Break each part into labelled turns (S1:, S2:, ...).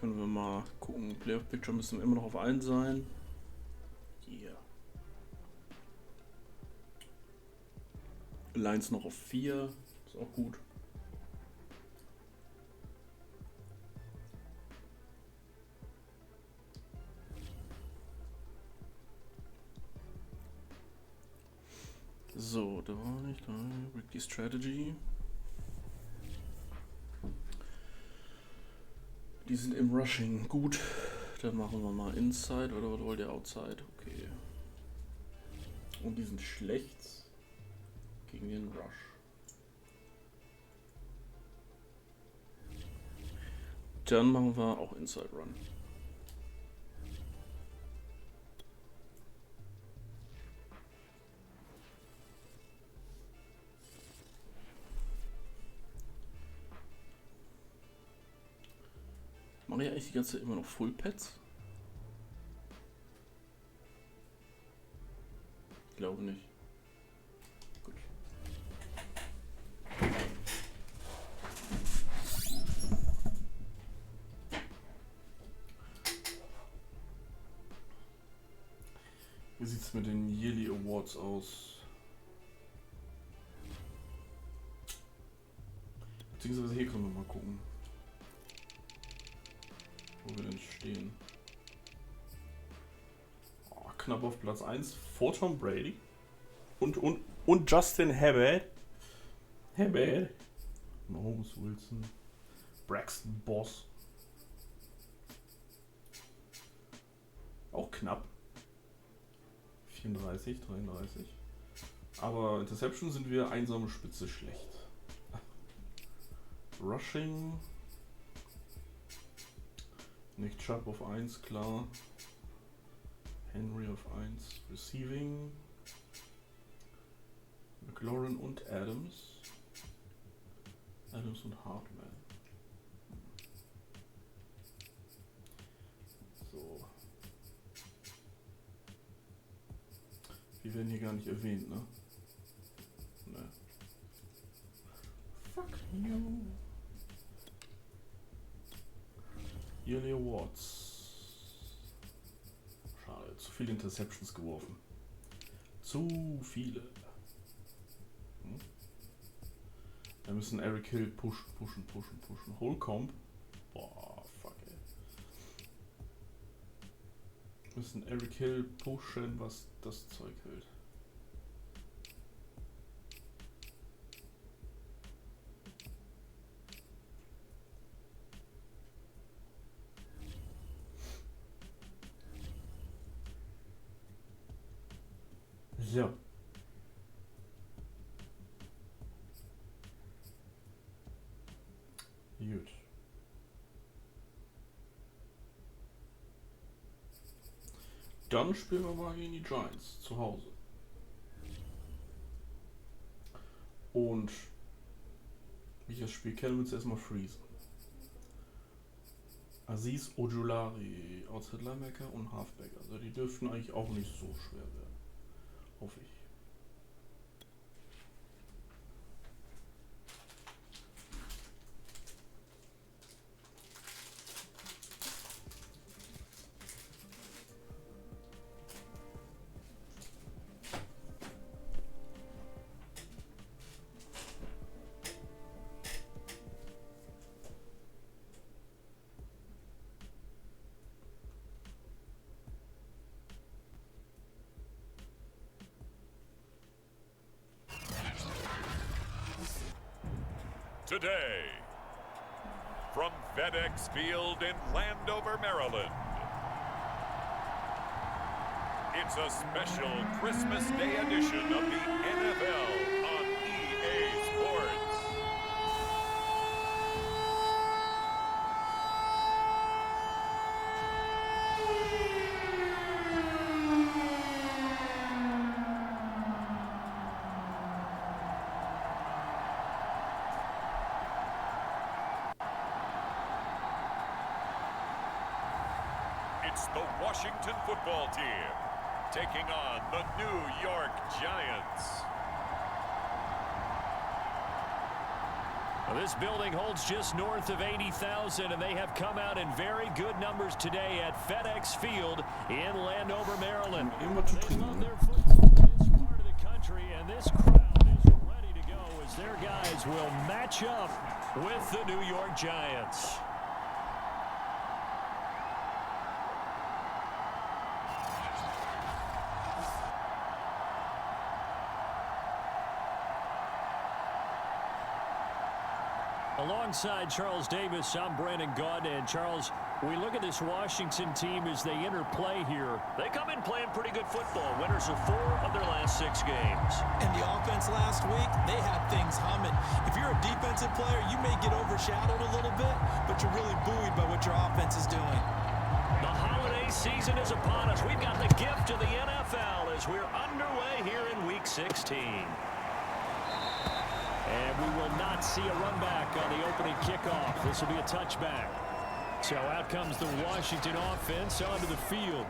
S1: Können wir mal gucken. Playoff Picture müssen wir immer noch auf 1 sein. Hier. Lines noch auf 4. Ist auch gut. So, da war nicht. Da Rick die Strategy. Die sind im Rushing gut. Dann machen wir mal Inside oder was wollt ihr Outside? Okay. Und die sind schlecht gegen den Rush. Dann machen wir auch Inside Run. Mache ich eigentlich die ganze Zeit immer noch Full Pads? Ich glaube nicht. Gut. Wie sieht es mit den Yearly Awards aus? Beziehungsweise hier können wir mal gucken, wo wir denn stehen. Oh, knapp auf Platz 1 vor Tom Brady und Justin Herbert. Mahomes Wilson. Braxton Boss. Auch knapp. 34, 33. Aber Interception sind wir einsame Spitze schlecht. Rushing. Nicht Chubb auf 1, klar. Henry auf 1. Receiving. McLaurin und Adams. Adams und Hartman. So. Die werden hier gar nicht erwähnt, ne? Ne. Fuck you. Yearly Awards. Schade, zu viele Interceptions geworfen. Zu viele. Wir müssen Eric Hill pushen. Holcomb. Boah, fuck ey. Wir müssen Eric Hill pushen, was das Zeug hält. Ja. Gut. Dann spielen wir mal gegen die Giants zu Hause. Und wie ich das Spiel kenne, wird es erstmal freezen. Aziz Ojulari, Outside Linebacker und Halfback. Also die dürften eigentlich auch nicht so schwer werden. Hoffe ich.
S2: Today, from FedEx Field in Landover, Maryland, it's a special Christmas Day edition of the NFL on EA Sports. It's the Washington football team taking on the New York Giants.
S3: Well, this building holds just north of 80,000, and they have come out in very good numbers today at FedEx Field in Landover, Maryland. They love their football in this part of the country, and this crowd is ready to go as their guys will match up with the New York Giants. Alongside Charles Davis, I'm Brandon Gaudin. And Charles, we look at this Washington team as they interplay here. They come in playing pretty good football. Winners of 4 of their last 6 games.
S4: And the offense last week, they had things humming. If you're a defensive player, you may get overshadowed a little bit, but you're really buoyed by what your offense is doing.
S3: The holiday season is upon us. We've got the gift of the NFL as we're underway here in Week 16. And we will not see a run back on the opening kickoff. This will be a touchback. So out comes the Washington offense onto the field.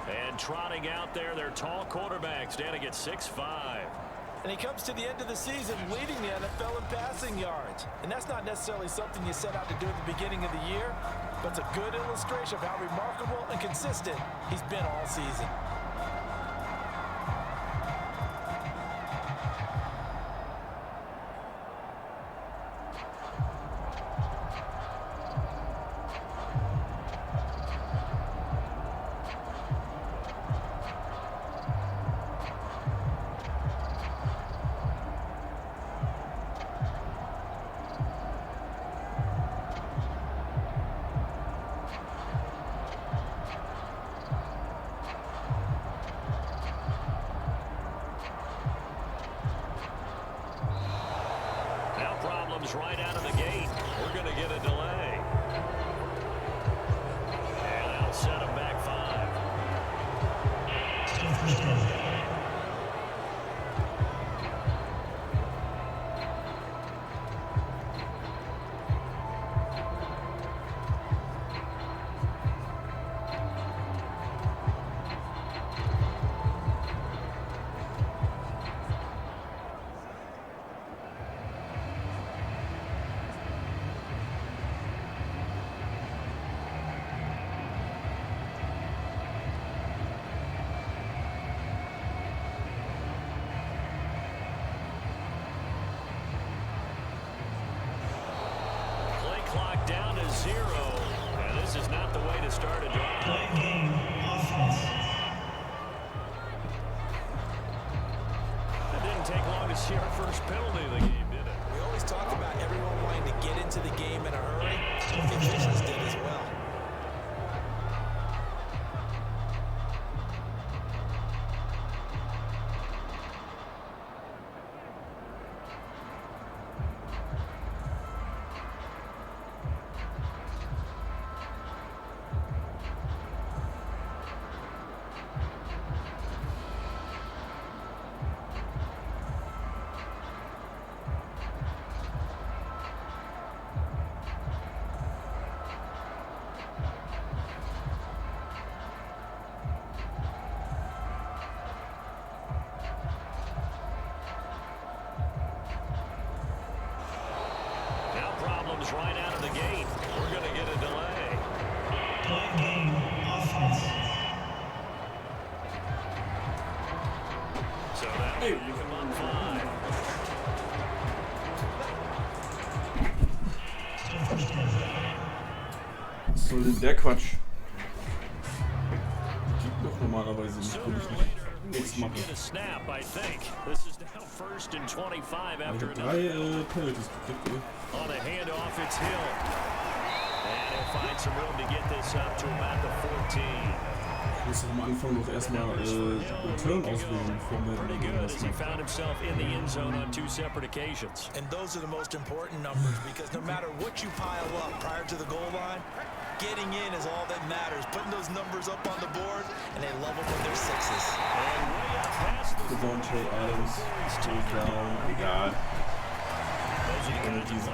S3: And trotting out there, their tall quarterback standing at 6'5".
S4: And he comes to the end of the season leading the NFL in passing yards. And that's not necessarily something you set out to do at the beginning of the year, but it's a good illustration of how remarkable and consistent he's been all season.
S3: Right out of the gate. We're going to get a delay. And that'll set him back 5. Clock down to 0. And this is not the way to start a drive. It didn't take long to see our first penalty of the game, did it?
S4: We always talk about everyone wanting to get into the game in a hurry. The officials did as well.
S3: Right out of the gate. We're going to get a delay. So that will leave him on 5.
S1: Was soll denn der Quatsch? Gibt doch normalerweise nicht, würde ich nichts machen. Penalties gekriegt,
S3: On a handoff, it's Hill. And he'll find some room to get this up to about the 14.
S1: Ich muss am Anfang noch erstmal Return auswählen vor
S3: Pretty good as he found himself in the end zone on 2 separate occasions.
S4: And those are the most important numbers because no matter what you pile up prior to the goal line, getting in is all that matters. Putting those numbers up on the board, and they love them when they're 6s.
S3: And way up past the
S1: Devontae Adams, down, egal.
S3: Energies to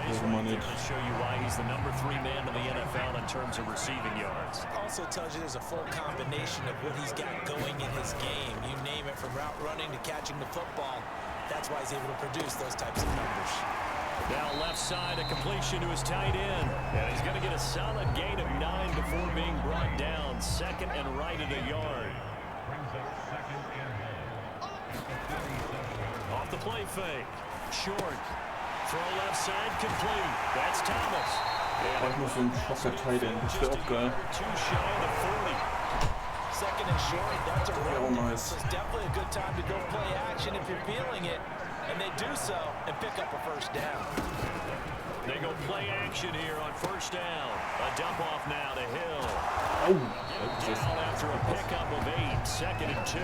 S3: show you why he's the number 3 man in the NFL in terms of receiving yards.
S4: Also tells you there's a full combination of what he's got going in his game. You name it, from route running to catching the football. That's why he's able to produce those types of numbers.
S3: Now left side, a completion to his tight end. And he's going to get a solid gain of 9 before being brought down. Second and right at a yard. Off the play fake. Short. Throw left side, complete. That's Thomas.
S1: Auch noch so ein schwacher Tight End. Das wäre auch geil.
S4: Second and short, that's a real
S1: nice.
S4: It's definitely a good time to go play action if you're feeling it. And they do so and pick up a first down.
S3: They go play action here on first down. A dump off now to Hill. Down after a pickup of 8, second and 2.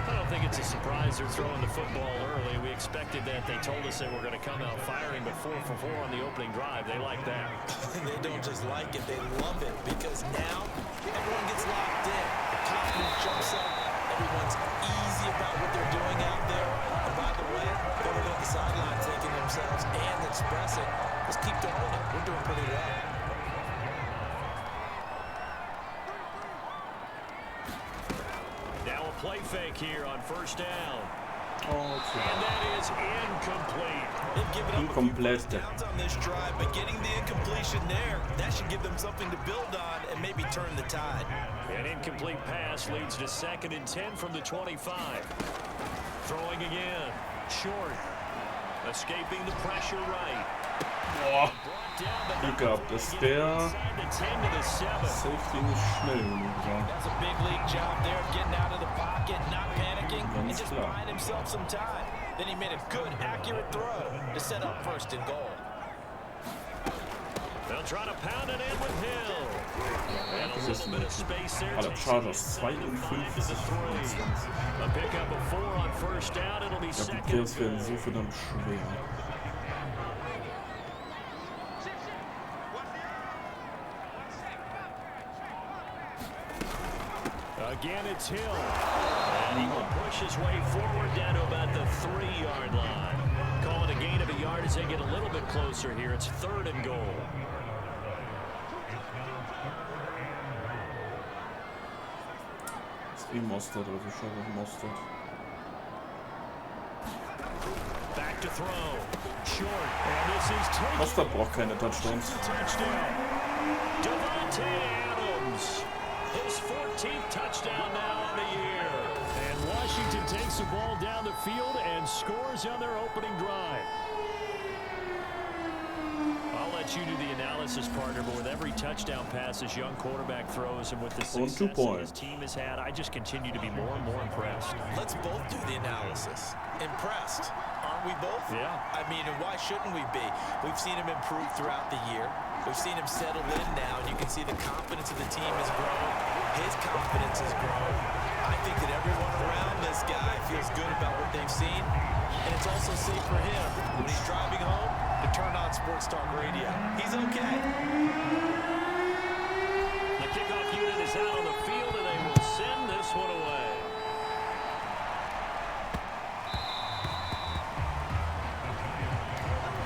S3: I don't think it's a surprise they're throwing the football early. We expected that. They told us they were going to come out firing, but 4 for 4 on the opening drive. They like that.
S4: They don't just like it, they love it, because now everyone gets locked in. The confidence jumps up. Everyone's easy about what they're doing out there. And by the way, they're on the sideline taking themselves and expressing, let's keep throwing it. We're doing pretty well.
S3: Now a play fake here on first down.
S1: Oh,
S3: and that is incomplete.
S4: They've given up a few downs on this drive, but getting the incompletion there, that should give them something to build on and maybe turn the tide.
S3: An incomplete pass leads to second and 10 from the 25. Throwing again. Short. Escaping the pressure right.
S1: Boah, Glück gehabt, dass der Safety nicht schnell genug war.
S4: That's a big league job there, getting out of the pocket, not panicking, and just buying himself some time. Then he made a good, accurate throw to set up first and goal.
S3: They'll try to pound it in with Hill. And a little bit of space there.
S1: Alle Chargers 52.
S3: A pickup of 4 on first down. It'll be second.
S1: Die Playoffs werden so verdammt schwer.
S3: Again, it's Hill. And he will push his way forward down to about the 3-yard line. Call it a gain of a yard as they get a little bit closer here. It's third and goal.
S1: Mustard, also schon Mustard.
S3: Back to throw. Short. And this is taken.
S1: Mustard braucht keine Touchdowns.
S3: Touchdown. Devontae Adams. His 14th touchdown now on the year. And Washington takes the ball down the field and scores on their opening drive. I'll let you do the analysis, partner, but with every touchdown pass this young quarterback throws and with the success his team has had, I just continue to be more and more impressed.
S4: Let's both do the analysis. Impressed, aren't we both?
S3: Yeah.
S4: I mean, and why shouldn't we be? We've seen him improve throughout the year. We've seen him settle in now, and you can see the confidence of the team has grown. His confidence has grown. I think that everyone around this guy feels good about what they've seen, and it's also safe for him when he's driving home to turn on Sports Talk Radio. He's okay.
S3: The kickoff unit is out on the field, and they will send this one away.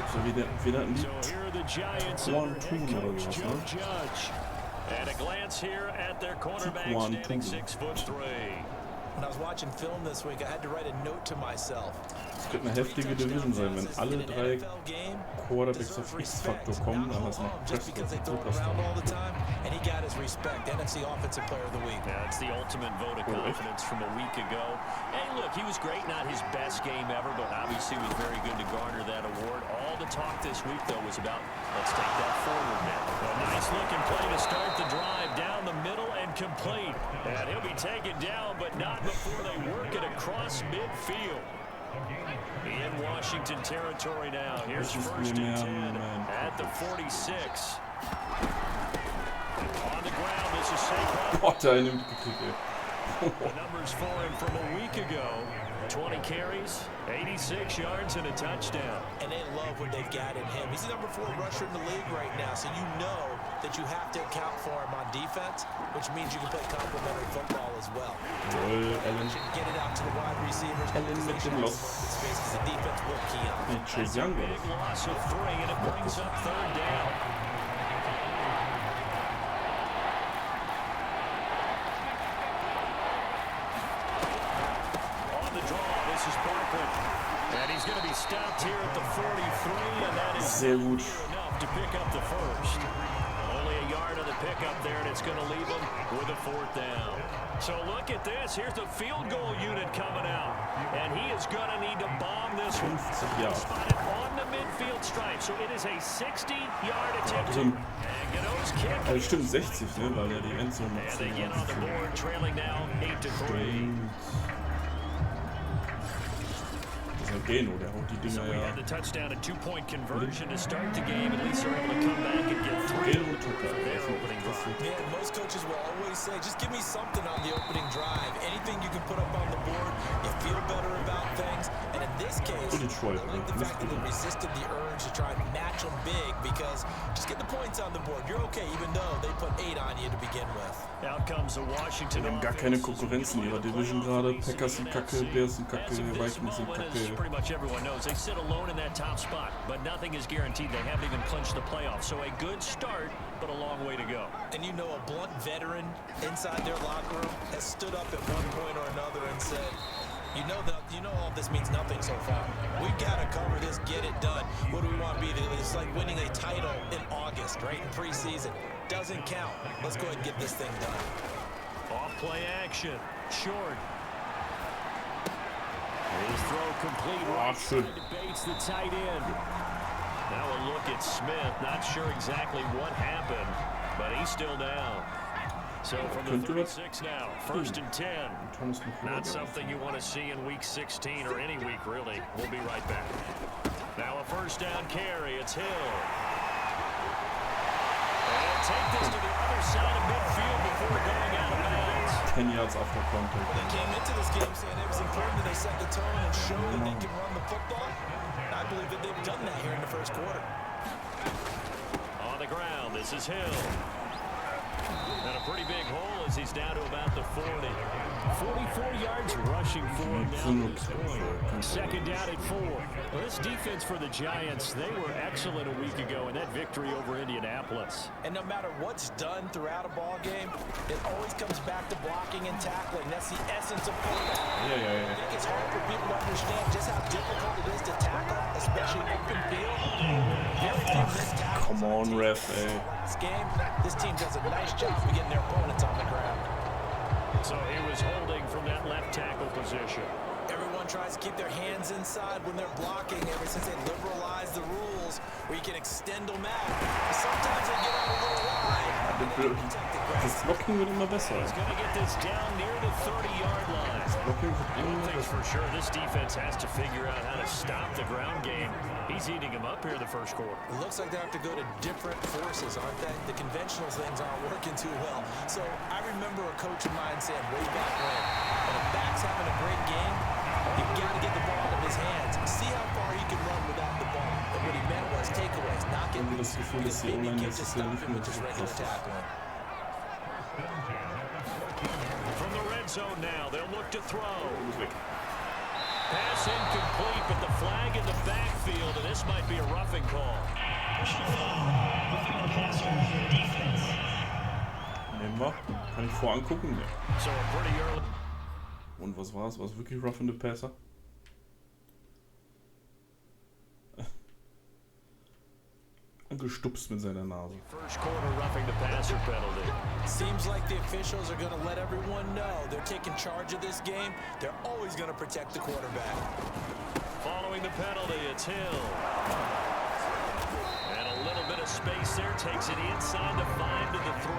S1: So wieder ein
S3: So here are the Giants and coach Joe Judge. And a glance here at their quarterback standing 6'3".
S4: When I was watching film this week, I had to write a note to myself.
S1: Es könnte eine heftige Division sein, wenn alle 3 Quarterbacks auf X-Faktor kommen, dann ist noch Prescott ein Superstar.
S4: And he got his respect, NFC Offensive Player of the Week.
S3: That's the ultimate vote of confidence from a week ago. Hey, look, he was great, not his best game ever, but obviously was very good to garner that award. All the talk this week, though, was about let's take that forward now. A nice-looking play to start the drive down the middle and complete. And he'll be taken down, but not before they work it across midfield. In Washington territory now. Here's first and 10 at the 46. On the ground, this is Saquon.
S1: Boah, der eine mitgekriegt, ey.
S3: The numbers for him from a week ago. 20 carries, 86 yards, and a touchdown.
S4: And they love what they've got in him. He's the number 4 rusher in the league right now, so you know that you have to account for him on defense, which means you can play complementary football as well. Get it out to the wide receivers.
S1: Mit dem Loss.
S4: The defense will key on.
S1: Mit Chase Young.
S3: Big loss of 3, and it brings up third down. And he's going to be stopped here at the 43, and that is
S1: Sehr gut.
S3: enough to pick up the first. Only a yard on the pickup there, and it's going to leave him with a 4th down. So look at this. Here's the field goal unit coming out, and he is going to need to bomb this one. Spotted on the midfield stripe, so it is a 60-yard attempt. And Gano's kick.
S1: Also stimmt 60, ne, weil er die Endzone
S3: And
S1: macht.
S3: they get on the board, trailing now 8-3.
S1: Geno, der haut die Dinger
S3: So we
S1: ja.
S3: had the touchdown, a 2-point conversion to start the game. At least they're able to come back and get 3
S1: Geno Tucker.
S3: for their opening drive.
S4: Man, most coaches will always say, just give me something on the opening drive. Anything you can put up on the board, you feel better about things. And in this case, I like the fact that they resisted the urge to try and match them big, because just get the points on the board. You're okay, even though they put 8 on you to begin with.
S3: Out comes the Washington.
S1: Die haben gar keine Konkurrenz in ihrer Division gerade. Packers sind kacke, Bears sind kacke, Vikings sind kacke.
S3: Pretty much everyone knows they sit alone in that top spot, but nothing is guaranteed. They haven't even clinched the playoffs, so a good start, but a long way to go.
S4: And you know, a blunt veteran inside their locker room has stood up at one point or another and said, you know all this means nothing so far. We've got to cover this, get it done. What do we want to be? It's like winning a title in August, right, in preseason. Doesn't count. Let's go ahead and get this thing done.
S3: Off play action, short. His throw complete. Debates the tight end. Now a look at Smith. Not sure exactly what happened, but he's still down. So from the 36 now, 1st and 10. Not something you want to see in week 16 or any week, really. We'll be right back. Now a 1st down carry. It's Hill. And take this to the other side of midfield before going out of bounds.
S1: 10 yards after contact.
S4: They came into this game saying it was important that they set the tone and show that they can run the football. And I believe that they've done that here in the 1st quarter.
S3: On the ground, this is Hill. And a pretty big hole as he's down to about the 40. 44 yards rushing for him now at this point. 2nd down at 4. Well, this defense for the Giants, they were excellent a week ago in that victory over Indianapolis.
S4: And no matter what's done throughout a ball game, it always comes back to blocking and tackling. That's the essence of football.
S1: Yeah.
S4: I think it's hard for people to understand just how difficult it is to tackle, especially open field.
S1: Come on, ref, ey.
S4: This game, this team does a nice job of getting their opponents on the ground.
S3: So he was holding from that left tackle position.
S4: Everyone tries to keep their hands inside when they're blocking ever since they liberalized the rules where you can extend them out. But sometimes they get out a little wide.
S1: Das Blocking wird immer besser.
S3: He's going to get this down near the 30-yard line.
S1: Blocking wird immer
S3: One thing's
S1: besser.
S3: for sure, this defense has to figure out how to stop the ground game. He's eating him up here in the 1st quarter.
S4: It looks like they have to go to different forces, aren't they? The conventional things aren't working too well. So I remember a coach of mine saying way back when a back's having a great game, you've got to get the ball out of his hands. See how far he can run without the ball. And what he meant was takeaways, not get
S1: Irgendwie das Gefühl, dass die
S4: maybe
S1: Online
S4: you can't
S1: nächstes
S4: just
S1: Jahr
S4: stop
S1: nicht
S4: him
S1: mehr
S4: with
S1: so
S4: just regular
S1: krass ist.
S4: tackling.
S3: From the red zone now, they'll look to throw.
S1: Ist weg.
S3: Pass incomplete, but the flag in the backfield, and this might be a roughing call.
S1: Nehmen wir. Kann ich vorangucken? Ne.
S3: So a pretty early.
S1: Und was war's? War es wirklich Rough in the Passer? Angestupst mit seiner Nase.
S3: 1st quarter roughing the passer penalty.
S4: Seems like the officials are going to let everyone know they're taking charge of this game. They're always going to protect the quarterback.
S3: Following the penalty, it's Hill. And a little bit of space there, takes it inside the 5 to the 3.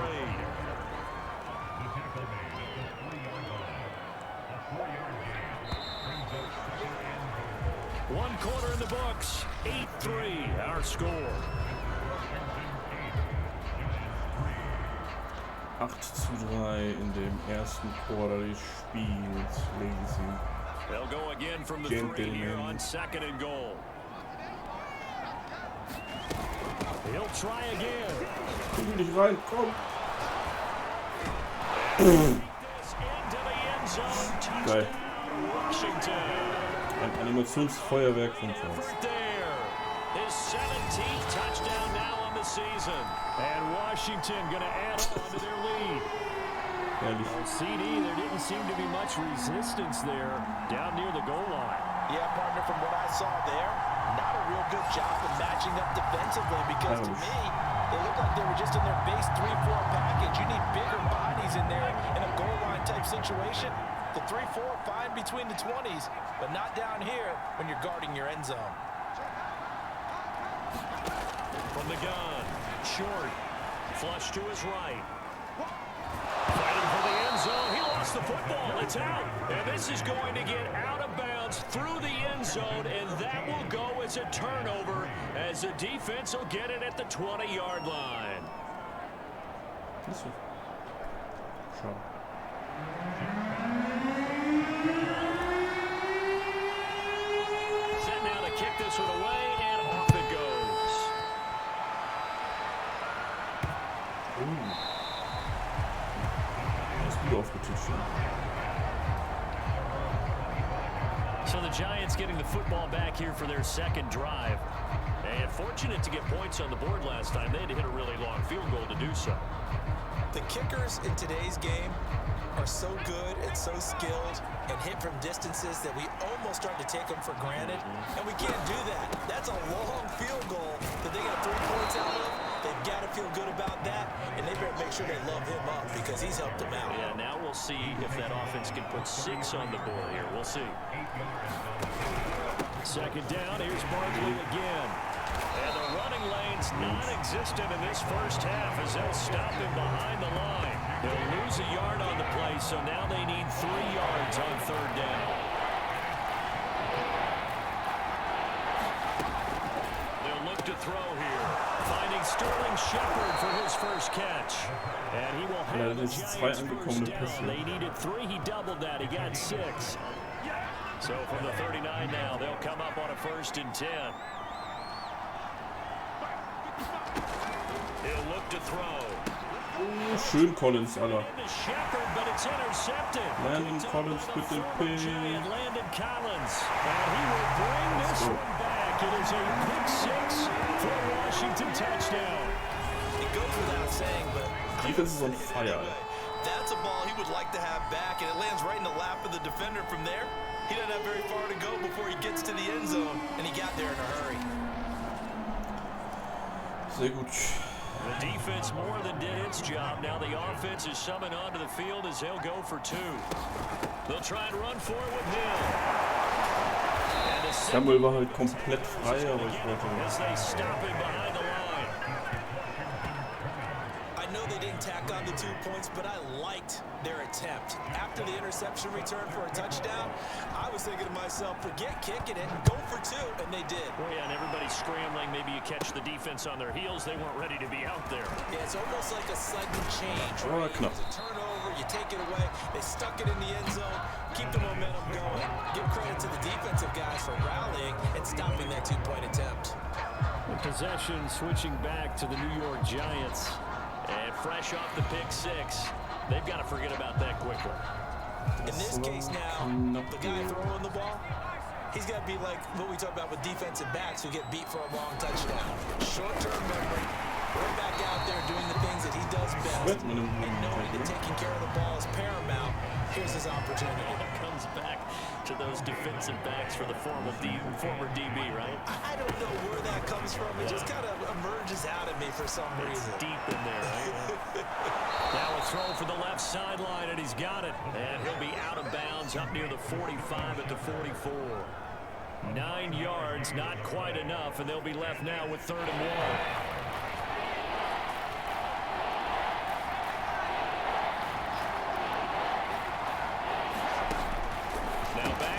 S3: One quarter in the books, 8-3, our score.
S1: 8:3 in dem ersten Quarter des Spiels. Lazy.
S3: They'll go again from the 3 here on 2nd and goal. He'll try again.
S1: Guck dich rein, komm! Geil. Ein Animationsfeuerwerk von Fans.
S3: His 17th touchdown now on the season. And Washington going to add on to their lead.
S1: Herrlich.
S3: CD, there didn't seem to be much resistance there down near the goal line.
S4: Yeah, partner, from what I saw there, not a real good job of matching up defensively because to me, they look like they were just in their base 3-4 package. You need bigger bodies in there in a goal line type situation. The 3-4 fine between the 20s, but not down here when you're guarding your end zone.
S3: From the gun, short, flush to his right. Fighting for the end zone. He lost the football. It's out. And this is going to get out of bounds through the end zone, and that will go as a turnover as the defense will get it at the 20-yard line. Set now to kick this one away, and off it goes. So the Giants getting the football back here for their second drive. And fortunate to get points on the board last time. They had to hit a really long field goal to do so.
S4: The kickers in today's game are so good and so skilled and hit from distances that we almost start to take them for granted. And we can't do that. That's a long field goal that they got 3 points out of. They've got to feel good about that, and they better make sure they love him up because he's helped them out.
S3: Yeah, now we'll see if that offense can put 6 on the board here. We'll see. Second down, here's Barkley again. And the running lane's non-existent in this first half as they'll stop him behind the line. They'll lose a yard on the play, so now they need 3 yards on third down. They'll look to throw here. Finding Sterling Shepard for his first catch. And he will have the Giants first down. They needed 3. He doubled that. He got 6. So from the 39 now, they'll come up on a 1st and 10. He'll look to throw.
S5: Schön Collins, Alter.
S3: But it's intercepted.
S5: Landon Collins with the pick.
S3: Landon Collins. And he will bring this one back. It is a pick 6 for a Washington touchdown.
S4: It goes without saying, but
S5: Defense is on fire.
S4: That's a ball he would like to have back, and it lands right in the lap of the defender from there. He doesn't have very far to go before he gets to the end zone, and he got there in a hurry.
S5: Sehr gut.
S3: The defense more than did its job. Now the offense is summoned onto the field as they'll go for 2. They'll try and run for it with Hill.
S5: Samuel war halt komplett frei, aber ich wollte nicht.
S3: As they stop him behind the line.
S4: I know they didn't tack on the 2 points, but I liked their attempt. After the interception return for a touchdown, I was thinking to myself, forget kicking it and go for 2, and they did.
S3: Well, yeah, and everybody's scrambling. Maybe you catch the defense on their heels. They weren't ready to be out there.
S4: Yeah, it's almost like a sudden change.
S5: Oh, knapp.
S4: It's a turnover, you take it away, they stuck it in the end zone, keep the momentum going. Give credit to the defensive guys for rallying and stopping that 2-point attempt.
S3: The possession switching back to the New York Giants. And fresh off the pick 6, they've got to forget about that quickly.
S4: In this case now, the guy throwing the ball, he's got to be like what we talk about with defensive backs who get beat for a long touchdown. Short-term memory, right back out there doing the things that he does best, and knowing that taking care of the ball is paramount. Here's his opportunity.
S3: Comes back to those defensive backs for the former DB, right?
S4: I don't know where that comes from. It just kind of emerges out of me for some reason.
S3: It's deep in there, right? Now a throw for the left sideline, and he's got it. And he'll be out of bounds up near the 45 at the 44. 9 yards, not quite enough, and they'll be left now with 3rd and 1.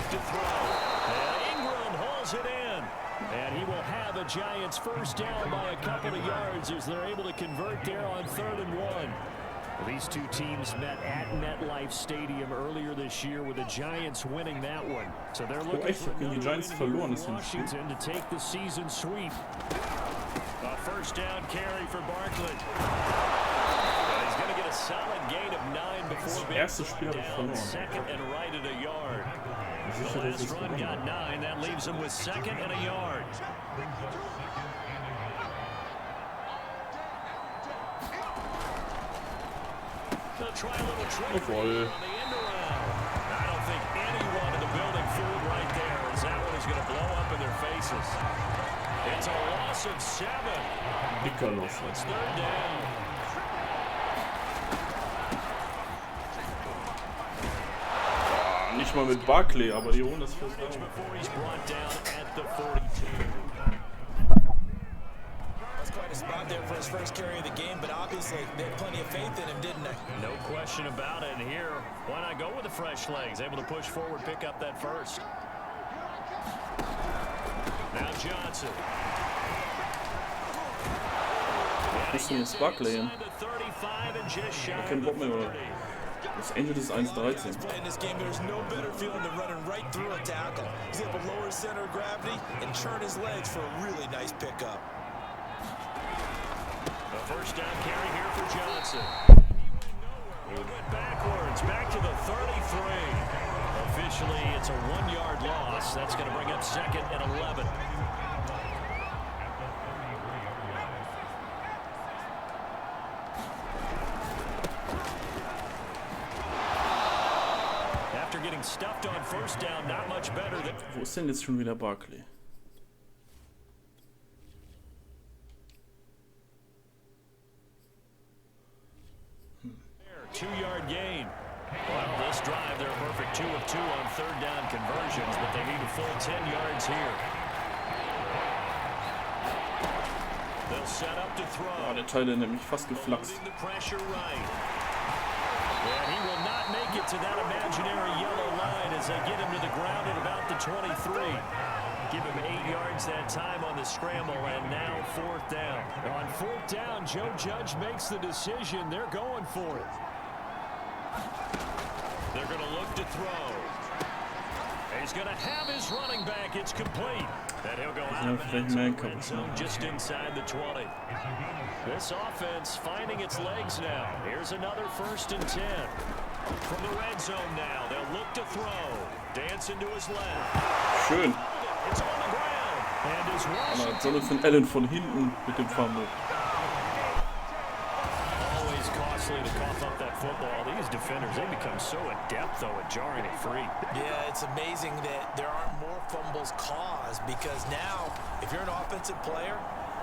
S3: To throw. And Ingram holds it in. And he will have a Giants first down by a couple of yards as they're able to convert there on 3rd and 1. These 2 teams met at MetLife Stadium earlier this year with the Giants winning that one. So they're looking for Washington to take the season sweep. A first down carry for Barkley. He's going to get a solid gain of 9 before being down 2nd and right at a yard. The last run got 9. That leaves him with 2nd and a yard. They'll try a little trick on the end around. I don't think anyone in the building fooled right there as that misses. It's a loss of 7.
S5: Dicker Loss.
S3: It's 3rd down.
S5: Nicht mal mit Barkley, aber die holen das First Down.
S3: Before he's brought down at the 42.
S4: That's quite a spot there for his first carry of the game, but obviously they had plenty of faith in him, didn't they?
S3: No question about it. And here, why not go with the fresh legs? Able to push forward, pick up that first. Now Johnson.
S5: Wo ist denn jetzt Barkley hin? Kein Bock mehr, oder? Das Ende des 1:13.
S4: In this game, there's no better feeling than running right through a tackle. He's able to lower his center of gravity and churn his legs for a really nice pickup.
S3: A first down carry here for Johnson. He went backwards, back to the 33. Officially, it's a 1-yard loss. That's going to bring up 2nd and 11. After getting stuffed on first down, not much better than...
S5: Wo ist denn jetzt schon wieder Barkley?
S3: Two-yard gain. Well, this drive, they're a perfect 2 of 2 on 3rd down conversions, but they need a full 10 yards here. They'll set up to throw.
S5: Der Teil hat nämlich fast geflaxt.
S3: Moving the pressure right. And he will not make it to that imaginary yellow line as they get him to the ground at about the 23. Give him 8 yards that time on the scramble, and now 4th down. On 4th down, Joe Judge makes the decision. They're going for it. They're going to look to throw. He's going to have his running back. It's complete. And he'll go out of bounds in the red zone just inside the 20. This offense finding its legs now. Here's another 1st and 10. From the red zone now, they'll look to throw. Dancing to his left.
S5: Schön.
S3: It's on the ground. And is
S5: Aber Jonathan Allen von hinten mit dem Fumble.
S3: Always costly to cough up that football. These defenders, they become so adept, though, at jarring it free.
S4: Yeah, it's amazing that there aren't more fumbles caused, because now, if you're an offensive player,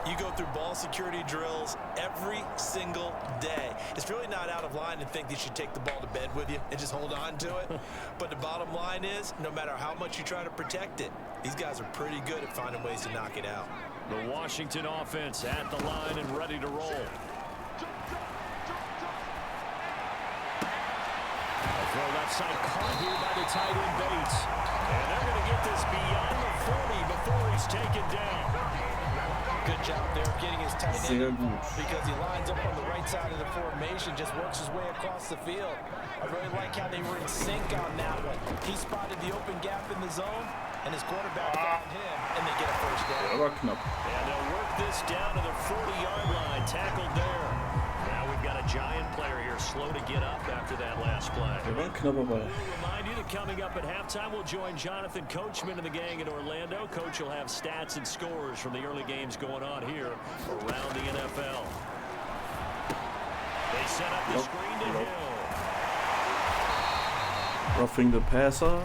S4: you go through ball security drills every single day. It's really not out of line to think that you should take the ball to bed with you and just hold on to it. But the bottom line is, no matter how much you try to protect it, these guys are pretty good at finding ways to knock it out.
S3: The Washington offense at the line and ready to roll. A throw left side caught here by the tight end Bates. And they're going to get this beyond the 40 before he's taken down.
S4: Good job there getting his tight
S5: Sehr
S4: end
S5: gut.
S4: because he lines up on the right side of the formation, just works his way across the field. I really like how they were in sync on that one. He spotted the open gap in the zone, and his quarterback found him, and they get a first down.
S5: Der war knapp.
S3: And they'll work this down to the 40-yard line, tackled there. Now we've got a giant player here, slow to get up after that last play.
S5: Der war ein knapper Ball.
S3: We'll remind you that coming up at halftime, we'll join Jonathan Coachman and the gang in Orlando. Coach will have stats and scores from the early games going on here around the NFL. They set up the screen to Hill.
S5: Roughing the passer.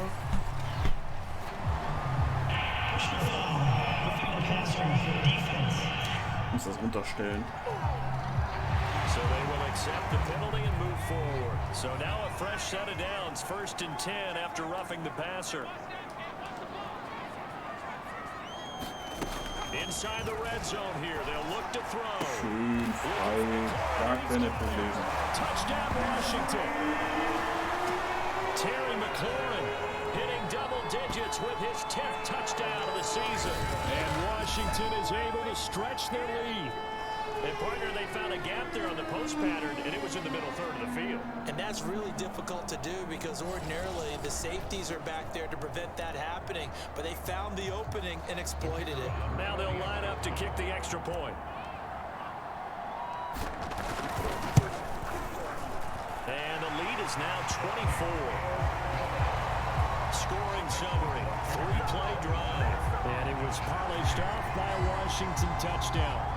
S5: Muss das runterstellen.
S3: So they will accept the penalty and move forward. So now a fresh set of downs, 1st and 10 after roughing the passer. Inside the red zone here, they'll look to throw.
S5: Schön frei. Gar keine Probleme.
S3: Touchdown Washington. Terry McLaurin hitting double digits with his 10th touchdown of the season. And Washington is able to stretch their lead. And partner, they found a gap there on the post pattern, and it was in the middle third of the field.
S4: And that's really difficult to do because ordinarily the safeties are back there to prevent that happening, but they found the opening and exploited it.
S3: Now they'll line up to kick the extra point. And the lead is now 24. Scoring summary, 3-play drive. And it was polished off by a Washington touchdown.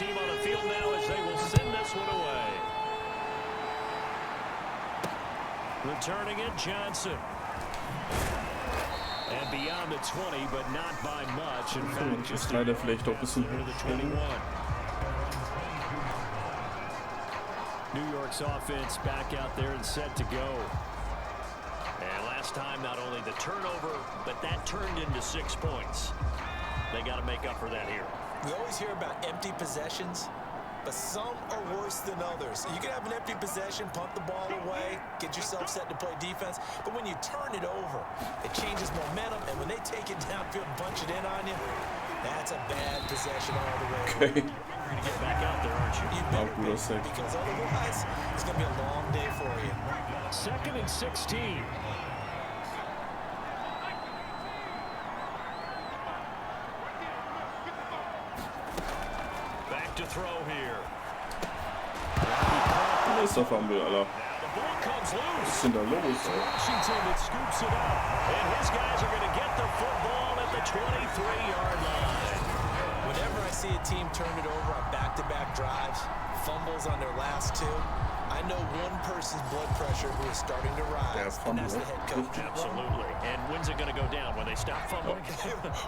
S3: team on the field now as they will send this one away. Returning it, Johnson. And beyond the 20, but not by much. In fact, just
S5: leider vielleicht auch ein bisschen
S3: to the 21. New York's offense back out there and set to go. And last time, not only the turnover, but that turned into 6 points. They got to make up for that here.
S4: We always hear about empty possessions, but some are worse than others. You can have an empty possession, punt the ball away, get yourself set to play defense, but when you turn it over, it changes momentum, and when they take it downfield and punch it in on you, that's a bad possession all the way.
S5: Okay.
S3: You're going to get back out there, aren't you?
S4: You better be, because otherwise, it's going to be a long day for you.
S3: 2nd and 16. Back to throw here.
S5: Das ist der Fumble, Alter.
S3: The ball comes loose.
S5: Was ist denn da los, ey?
S3: Washington that scoops it up. And his guys are going to get the football at the 23-yard line.
S4: Whenever I see a team turn it over on back-to-back drives, fumbles on their last 2, I know one person's blood pressure who is starting to rise, and that's the head coach.
S3: Absolutely. And when's it going to go down? When they stop fumbling?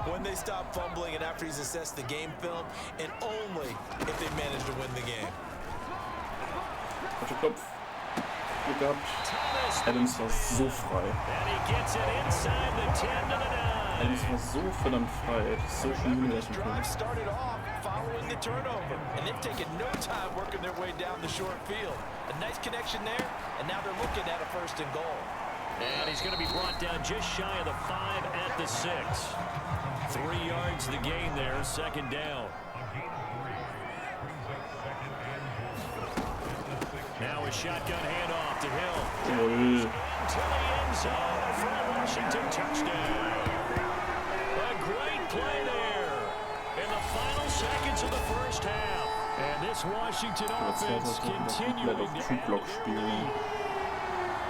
S4: When they stop fumbling and after he's assessed the game film, and only if they manage to win the game.
S5: Falscher Kopf. Glück gehabt. Adams war so frei.
S3: And he gets it inside the 10 to the 9.
S5: Adams war so verdammt frei. Das ist so schön hinwerfen können.
S4: Drive started off following the turnover, and they've taken no time working their way down the short field. A nice connection there, and now they're looking at a 1st and goal.
S3: And he's going to be brought down just shy of the 5 at the 6. 3 yards the gain there, 2nd down. Now a shotgun handoff to Hill.
S5: Jawohl.
S3: To the end zone for a Washington touchdown. A great play there in the final seconds of the 1st half. And this Washington offense continuing to add to their lead.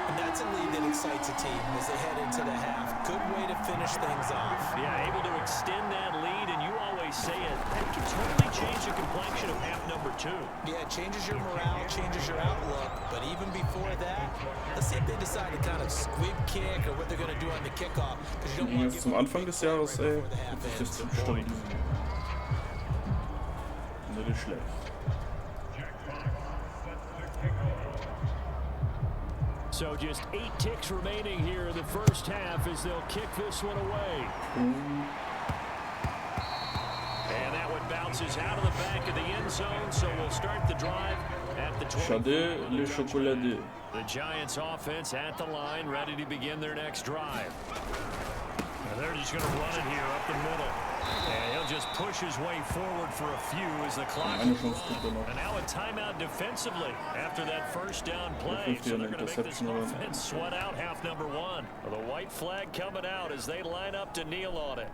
S4: And that's a lead that excites a team as they head into the half. Good way to finish things off.
S3: Yeah, able to extend that lead, and you always say it, that can totally change the complexion of half number 2.
S4: Yeah, it changes your morale, changes your outlook, but even before that, let's see if they decide to kind of squib kick or what they're going to do on the kickoff. Because you don't want to
S5: Zum Anfang des Jahres, ey, wirklich das zu bestimmen. Nicht schlecht.
S3: So just 8 ticks remaining here in the 1st half as they'll kick this one away. And that one bounces out of the back of the end zone, so we'll start the drive at the 20.
S5: Chade le chocoladé.
S3: The Giants offense at the line, ready to begin their next drive. And they're just going to run it here up the middle. And he'll just push his way forward for a few as the clock. And now a timeout defensively after that 1st down play. So they're going to make this offense sweat out half number 1. The white flag coming out as they line up to kneel on it.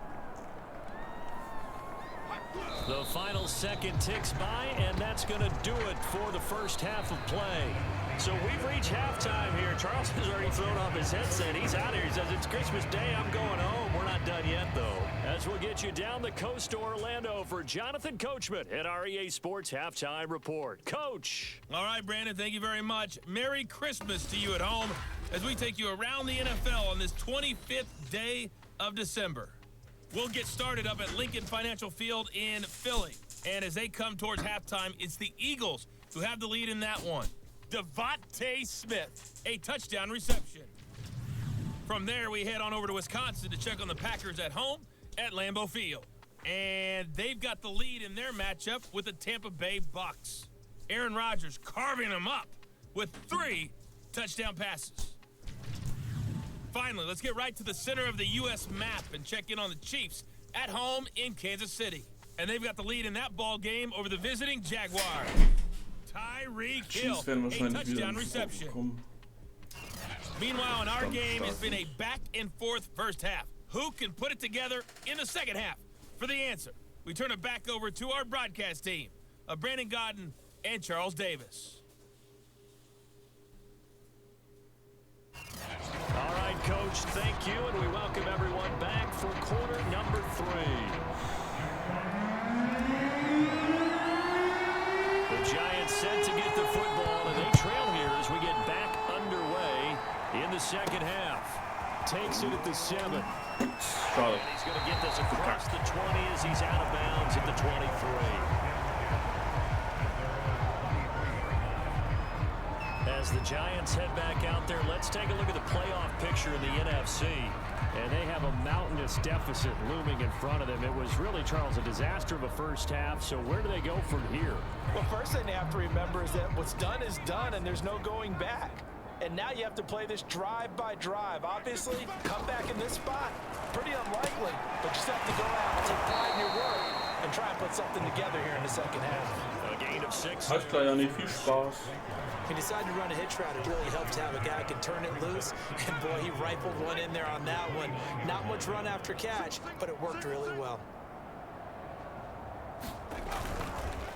S3: The final second ticks by, and that's going to do it for the 1st half of play. So we've reached halftime here. Charles has already thrown off his headset. He's out here. He says, it's Christmas Day. I'm going home. We're not done yet, though. As we'll get you down the coast to Orlando for Jonathan Coachman at our EA Sports Halftime Report. Coach.
S6: All right, Brandon, thank you very much. Merry Christmas to you at home as we take you around the NFL on this 25th day of December. We'll get started up at Lincoln Financial Field in Philly. And as they come towards halftime, it's the Eagles who have the lead in that one. Devontae Smith, a touchdown reception. From there, we head on over to Wisconsin to check on the Packers at home at Lambeau Field. And they've got the lead in their matchup with the Tampa Bay Bucks. Aaron Rodgers carving them up with 3 touchdown passes. Finally, let's get right to the center of the U.S. map and check in on the Chiefs at home in Kansas City. And they've got the lead in that ball game over the visiting Jaguars. Tyreek Hill, a touchdown reception. Meanwhile, in our game, it's been a back-and-forth 1st half. Who can put it together in the 2nd half? For the answer, we turn it back over to our broadcast team of Brandon Godden and Charles Davis.
S3: All right, Coach, thank you, and we welcome everyone back for quarter number 3. The Giants set to get the football, and they trail here as we get back underway in the second half. Takes it at the 7. And he's going to get this across the 20 as he's out of bounds at the 23. As the Giants head back out there, let's take a look at the playoff picture in the NFC. And they have a mountainous deficit looming in front of them. It was really, Charles, a disaster of a first half. So where do they go from here?
S4: Well, first thing they have to remember is that what's done is done, and there's no going back. And now you have to play this drive by drive. Obviously, come back in this spot, pretty unlikely. But you still have to go out and take pride in your work and try and put something together here in the second half.
S3: A gain of 6.
S5: Alles klar, Janni, viel Spaß.
S4: He decided to run a hitch route. It really helps to have a guy who can turn it loose. And boy, he rifled one in there on that one. Not much run after catch, but it worked really well.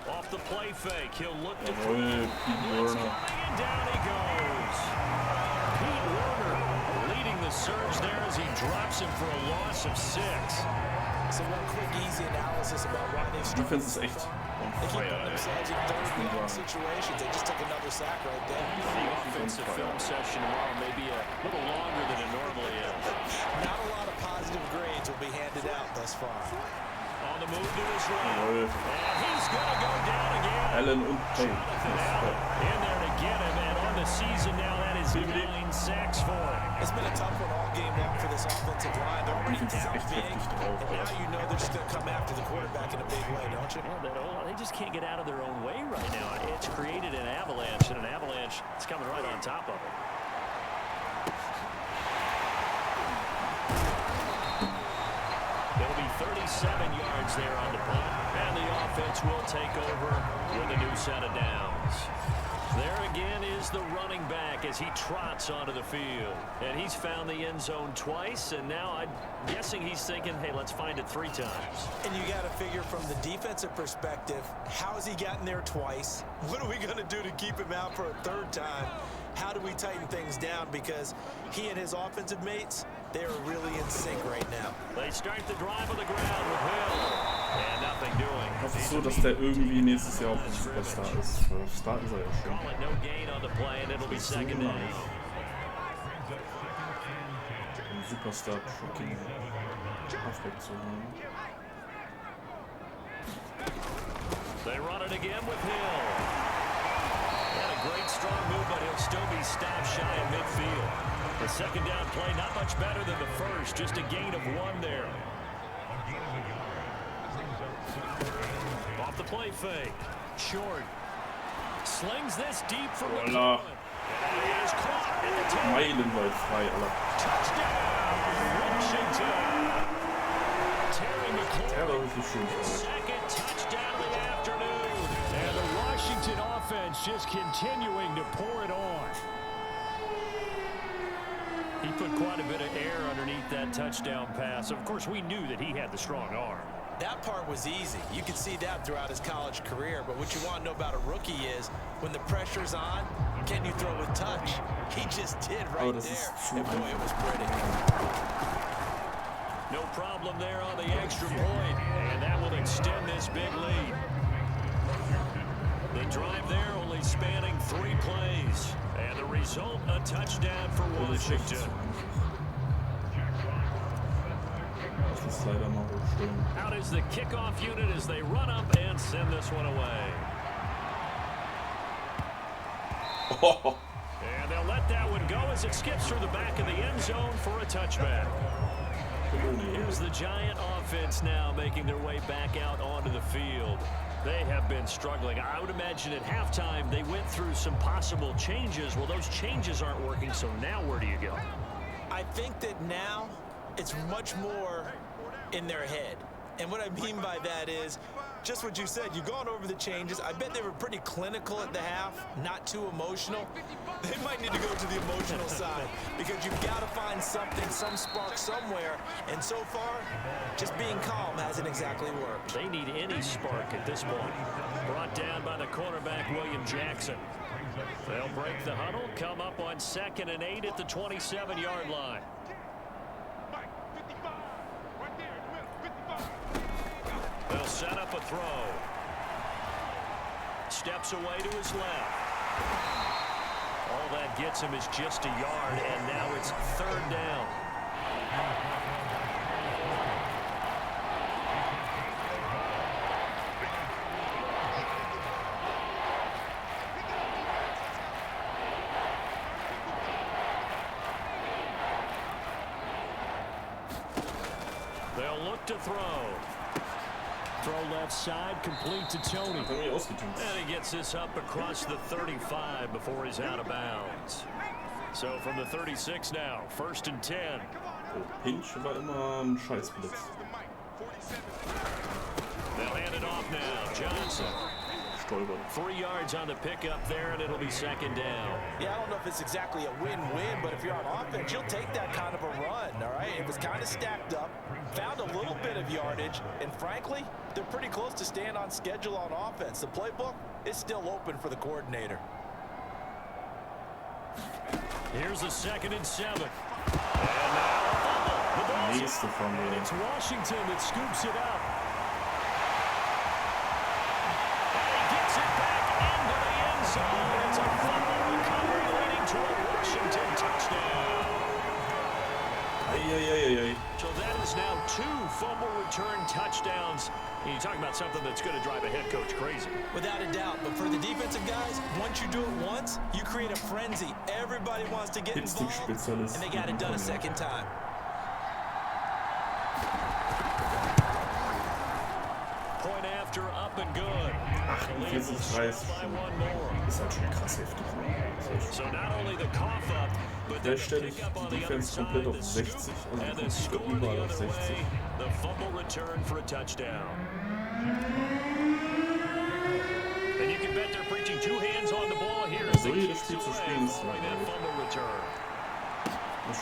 S3: Off the play fake, he'll look to
S5: Jawohl, Pete Werner.
S3: and down he goes. Pete Werner leading the surge there as he drops him for a loss of 6.
S4: So one quick, easy analysis about why they've struggled.
S5: Defense ist echt on
S4: They keep
S5: fire,
S4: putting
S5: ey.
S4: themselves in third and long situations. They just took another sack right there.
S3: The offensive film session tomorrow may be a little longer than it normally is.
S4: Not a lot of positive grades will be handed out thus far.
S3: On the move to his right.
S5: Jawohl.
S3: And he's going to go down again.
S5: Allen und Hey.
S3: In there to get him, and on the season now, that is 9 sacks for him.
S4: It's been a tough one all game long for this offensive line. They're already
S5: Defense ist
S4: down
S5: echt
S4: big,
S5: heftig drauf.
S4: and now you know they're just going to come after the quarterback in a big way, don't you?
S3: Yeah, they just can't get out of their own way right now. It's created an avalanche, and an avalanche is coming right on top of it. It'll be 37 yards there on the punt, and the offense will take over with a new set of downs. There again is the running back as he trots onto the field. And he's found the end zone twice, and now I'm guessing he's thinking, hey, let's find it 3 times.
S4: And you got to figure from the defensive perspective, how has he gotten there twice? What are we going to do to keep him out for a 3rd time? How do we tighten things down? Because he and his offensive mates, they are really in sync right now.
S3: They start the drive on the ground with Hill. And nothing doing.
S5: Das ist so, dass der irgendwie nächstes Jahr auch ein Superstar ist. Star ist er ja schon.
S3: Call it no gain on the play, and it'll be second down.
S5: Ein Superstar Tracking Halfback zu haben.
S3: They run it again with Hill. And a great strong move, but he'll still be stopped shy in midfield. The second down play not much better than the first, just a gain of 1 there. Off the play fake. Short. Slings this deep from the
S5: Voila.
S3: corner. And he is caught at the 10.
S5: Meilenweit frei, Alter.
S3: Touchdown, Washington. Terry
S5: Der
S3: McLaurin.
S5: war richtig schön.
S3: Second touchdown of the afternoon. And the Washington offense just continuing to pour it on. He put quite a bit of air underneath that touchdown pass. Of course, we knew that he had the strong arm.
S4: That part was easy. You could see that throughout his college career. But what you want to know about a rookie is when the pressure's on, can you throw with touch? He just did right there. And boy, it was pretty.
S3: No problem there on the extra point. And that will extend this big lead. The drive there only spanning 3 plays. And the result, a touchdown for Washington.
S5: Das ist leider mal so schön.
S3: Out is the kickoff unit as they run up and send this one away. And they'll let that one go as it skips through the back of the end zone for a touchback. Here's the Giant offense now making their way back out onto the field. They have been struggling. I would imagine at halftime they went through some possible changes. Well, those changes aren't working, so now where do you go?
S4: I think that now it's much more in their head. And what I mean by that is just what you said. You've gone over the changes. I bet they were pretty clinical at the half, not too emotional. They might need to go to the emotional side because you've got to find something, some spark somewhere. And so far, just being calm hasn't exactly worked.
S3: They need any spark at this point. Brought down by the cornerback, William Jackson. They'll break the huddle, come up on 2nd and 8 at the 27-yard line. They'll set up a throw. steps away to his left. All that gets him is just a yard, and now it's 3rd down. They'll look to throw. Throw left side, complete to Tony. And he gets this up across the 35 before he's out of bounds. So from the 36 now, 1st and 10.
S5: Pinch war immer ein Scheißblitz.
S3: They'll hand it off now. Johnson. 3 yards on the pickup there, and it'll be 2nd down.
S4: Yeah, I don't know if it's exactly a win-win, but if you're on offense, you'll take that kind of a run, all right? It was kind of stacked up, found a little bit of yardage, and frankly, they're pretty close to staying on schedule on offense. The playbook is still open for the coordinator.
S3: Here's a 2nd and 7. And now the ball's it's Washington that scoops it up. It's a fumble recovery leading to a Washington touchdown. So that is now 2 fumble return touchdowns. You talk about something that's going to drive a head coach crazy.
S4: Without a doubt, but for the defensive guys, once you do it once, you create a frenzy. Everybody wants to get involved, and they got it done a 2nd time.
S3: Point after, up and good.
S5: 48-30 ist halt schon krass heftig.
S3: So not only the cough up, but
S5: der stelle ich die Defense komplett auf 60, also überall auf 60.
S3: The fumble return for a touchdown. And you can bet they're preaching 2 hands on the ball here.
S5: So jedes Spiel zu spielen ist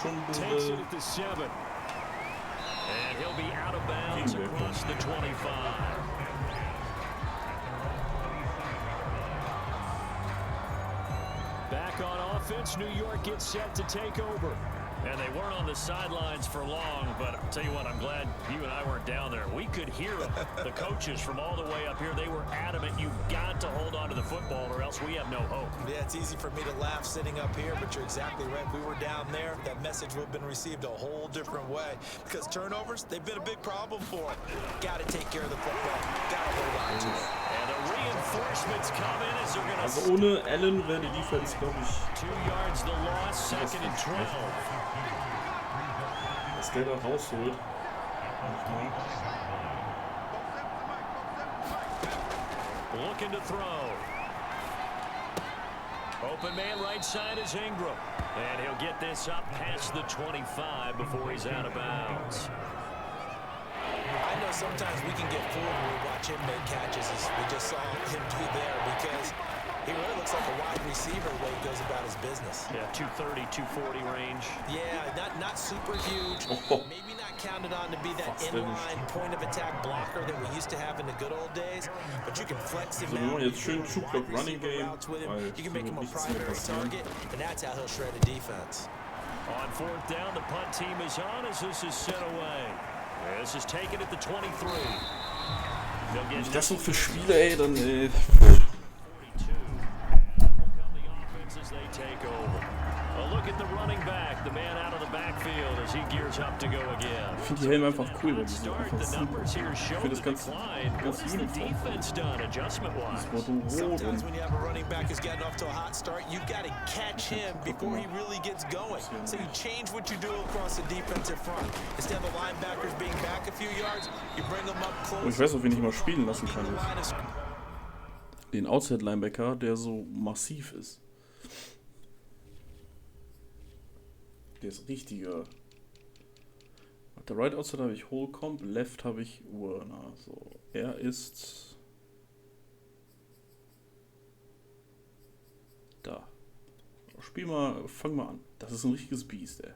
S5: schon
S3: takes it at the 7. And he'll be out of bounds across the 25. Back on offense, New York gets set to take over. And they weren't on the sidelines for long, but I'll tell you what, I'm glad you and I weren't down there. We could hear the coaches from all the way up here. They were adamant, you've got to hold on to the football or else we have no hope.
S4: Yeah, it's easy for me to laugh sitting up here, but you're exactly right. If we were down there, that message would have been received a whole different way. Because turnovers, they've been a big problem for them. Got to take care of the football. Got to hold on to it.
S3: And the reinforcements come in as they're going to...
S5: Also ohne Allen wäre die Defense, glaube ich...
S3: 2 yards the loss, 2nd and 12.
S5: Was der da rausholt.
S3: Looking to throw. Open man right side is Ingram. And he'll get this up past the 25 before he's out of bounds.
S4: I know sometimes we can get fooled when we watch him make catches, as we just saw him do there, because he really looks like a wide receiver the way he goes about his business.
S3: Yeah, 230, 240 range.
S4: Yeah, not super huge. Maybe not counted on to be that inline point of attack blocker that we used to have in the good old days, but you can flex him out.
S5: Jetzt schön Zuglock Running Game.
S4: You can make him a primary target, and that's how he'll shred a defense.
S3: On 4th down, the punt team is on as this is sent away. This is taken at the 23.
S5: Wenn ich das so für Spiele, ey, dann
S3: they take over. A look at the running back, the man out of the backfield as he gears up to go again.
S5: Ich finde die Helme einfach cool, weil die sind einfach super. Ich finde das ganz
S3: defense done adjustment-wise.
S4: Sometimes when you have a running back who's gotten off to a hot start, you've got to catch him before he really gets going. So you change what you do across the defensive front. Instead of the linebackers being back a few yards, you bring them up close.
S5: Und ich weiß auch, wen ich mal spielen lassen kann. Den Outside-Linebacker, der so massiv ist. Der ist richtiger. Auf der Right Outside habe ich Holcomb, Left habe ich Werner. So, er ist da. Spiel mal, fang mal an. Das ist ein richtiges Biest, ey.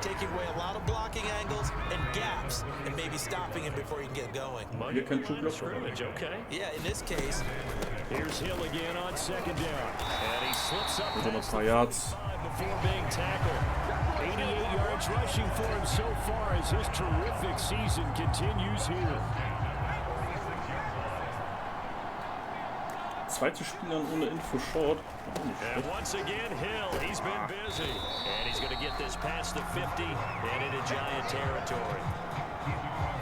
S4: Taking away a lot of blocking angles and gaps and maybe stopping him before he can get going.
S5: Hier kein Schuhblock.
S3: Okay.
S4: Yeah, in this case.
S3: Here's Hill again on 2nd down. And he slips up
S5: noch ein paar Yards.
S3: Before being tackled. 88 yards rushing for him so far as his terrific season continues here.
S5: zweite Spiel dann ohne Info Short.
S3: And once again, Hill, he's been busy. And he's going to get this past the 50 and into Giant territory.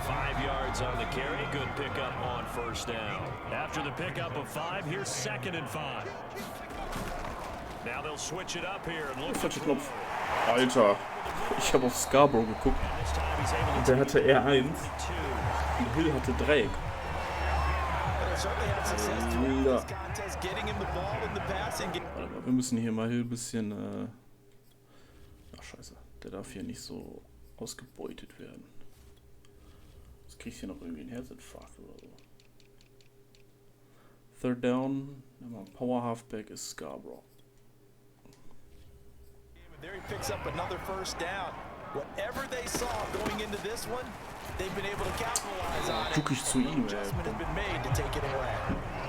S3: 5 yards on the carry. Good pickup on first down. After the pickup of 5, here's 2nd and 5. Now they'll switch it up here and look
S5: Falscher Knopf. Alter, ich habe auf Scarborough geguckt. Und der hatte R1 und Hill hatte Dreieck. Ja. Aber wir müssen hier mal Hill ein bisschen... Ach scheiße, der darf hier nicht so ausgebeutet werden. Jetzt krieg ich hier noch irgendwie einen Herzinfarkt oder so. Third down, Power Halfback ist Scarborough.
S4: There he picks up another first down. Whatever they saw going into this one, they've been able to capitalize on it.
S5: Guck ich zu ihm,
S4: Adjustment has been made to take it away.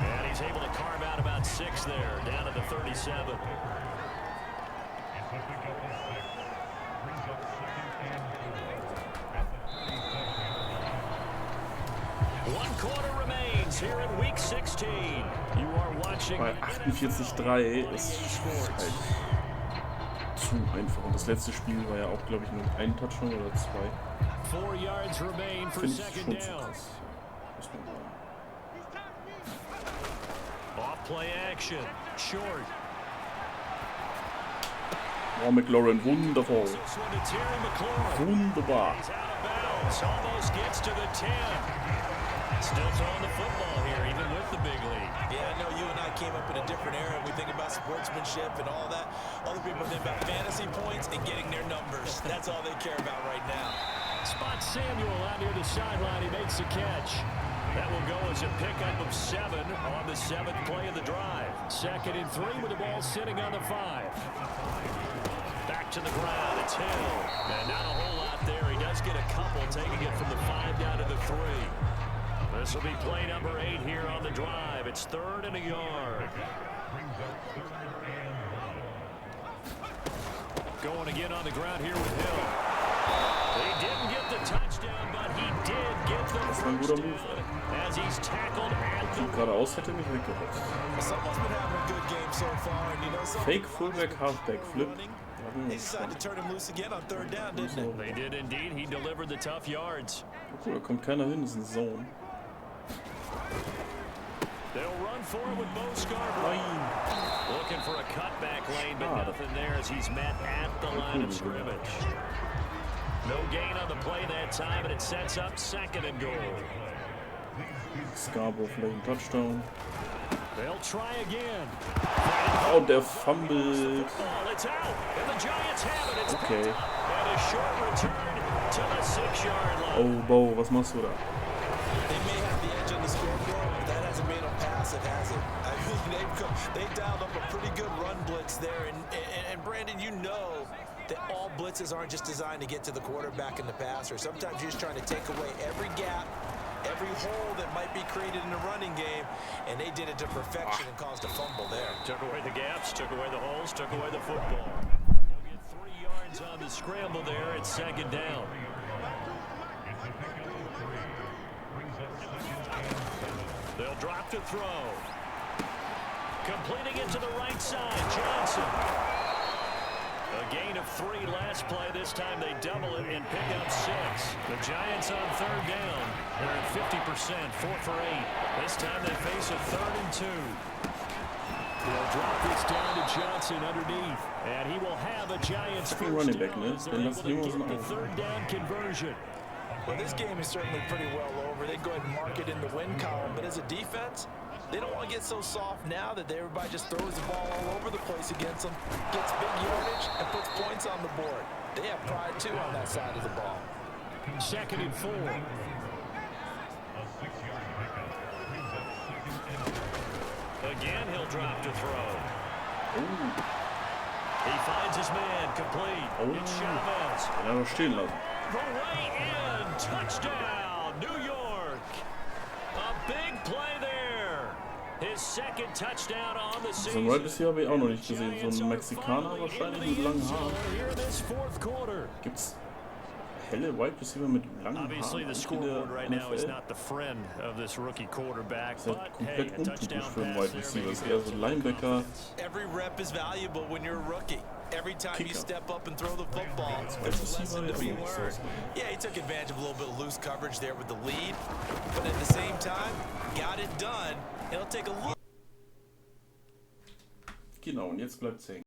S3: And he's able to carve out about 6 there, down to the 37. One quarter remains here in week 16. You are watching.
S5: Bei 48-3 ist halt zu einfach. Und das letzte Spiel war ja auch, glaube ich, nur ein Touchdown oder 2.
S3: 4 yards remain for
S5: Finde ich
S3: second
S5: schon zu
S3: down.
S5: krass. Muss man sagen.
S3: Off play action. Short.
S5: Oh, McLaurin, wundervoll.
S3: This one to Terry McLaurin.
S5: Wunderbar.
S3: He's out of bounds. Almost gets to the 10. Still throwing the football here, even with the big lead.
S4: Yeah, I know you and I came up in a different era. We think about sportsmanship and all that. Other people think about fantasy points and getting their numbers. That's all they care about right now.
S3: Spot Samuel out near the sideline. He makes a catch. That will go as a pickup of 7 on the 7th play of the drive. 2nd and 3 with the ball sitting on the 5. Back to the ground. It's Hill. And not a whole lot there. He does get a couple, taking it from the 5 down to the 3. This will be play number 8 here on the drive. It's 3rd and a yard. Going again on the ground here with Hill. He didn't get the touchdown, but he did get the
S5: Das war ein guter
S3: first
S5: Move,
S3: down
S5: ey.
S3: as he's tackled at the
S5: Geradeaus hätte mich weggerotzt.
S4: Someone's been having a good game so far, and you know something?
S5: Fake Fullback, Halfback, Flip.
S4: They decided to turn him loose again on 3rd down, didn't they?
S3: They did indeed. He delivered the tough yards.
S5: Cool, da kommt keiner hin, das ist ein Zone.
S3: They'll run for it with Bo Scarborough. Looking for a cutback lane, but nothing there as he's met at the line of scrimmage. No gain on the play that time, and it sets up 2nd and goal.
S5: Scarborough vielleicht ein Touchdown.
S3: They'll try again.
S5: Oh, der Fumble.
S3: Ball, it's out, and the Giants have it. It's
S5: Okay.
S3: picked up, and a short return to the 6-yard line.
S5: Oh, Bo, was machst du da?
S4: They may have the edge on the scoreboard, but that hasn't made them pass it, has it? I mean, they dialed up a pretty good run blitz there, and Brandon, you know that all blitzes aren't just designed to get to the quarterback and the passer. Sometimes you're just trying to take away every gap, every hole that might be created in the running game, and they did it to perfection and caused a fumble there.
S3: Took away the gaps, took away the holes, took away the football. They'll get 3 yards on the scramble there at 2nd down. They'll drop to throw. Completing it to the right side, Johnson. A gain of 3 last play. This time they double it and pick up 6. The Giants on 3rd down. They're at 50%, 4 for 8. This time they face a 3rd and 2. They'll drop this down to Johnson underneath, and he will have a Giants first
S5: running back,
S3: down
S5: ne?
S3: as they're
S5: Den
S3: able
S5: lassen die
S3: to
S5: Jungs
S3: get the
S5: noch.
S3: 3rd down conversion.
S4: Well, this game is certainly pretty well over. They go ahead and mark it in the win column, but as a defense, they don't want to get so soft now that everybody just throws the ball all over the place against them, gets big yardage, and puts points on the board. They have pride, too, on that side of the ball.
S3: 2nd and 4. Again, he'll drop to throw.
S5: Oh,
S3: He finds his man, complete. It's Chavez.
S5: den hat er stehen lassen.
S3: The way in, touchdown, New York. A big play there. His 2nd touchdown on the
S5: So ein
S3: season.
S5: Right Receiver habe ich auch noch nicht gesehen. So ein Mexikaner wahrscheinlich mit langen Haaren.
S3: Here in this 4th quarter.
S5: Gibt's. helle Wide Receiver mit langen
S3: Obviously,
S5: Haaren
S3: the
S5: in der
S3: scoreboard right now is
S5: NFL.
S3: not the friend of this rookie quarterback,
S5: Das ist
S3: but
S5: halt
S3: hey,
S5: komplett
S3: a touchdown
S5: untypisch für einen
S3: pass
S5: Wide
S3: there
S5: Receiver.
S3: makes
S5: Ist eher so Linebacker.
S4: Every rep is valuable when you're a rookie. Every time you
S5: Kicker.
S4: step up and throw the football,
S5: Wide
S4: it's a
S5: Receiver,
S4: lesson
S5: der
S4: to be
S5: aber nicht so
S4: learned.
S5: ist.
S4: Yeah, he took advantage of a little bit of loose coverage there with the lead, but at the same time, got it done. It'll take a look.
S5: Genau, und jetzt bleibt es hängen.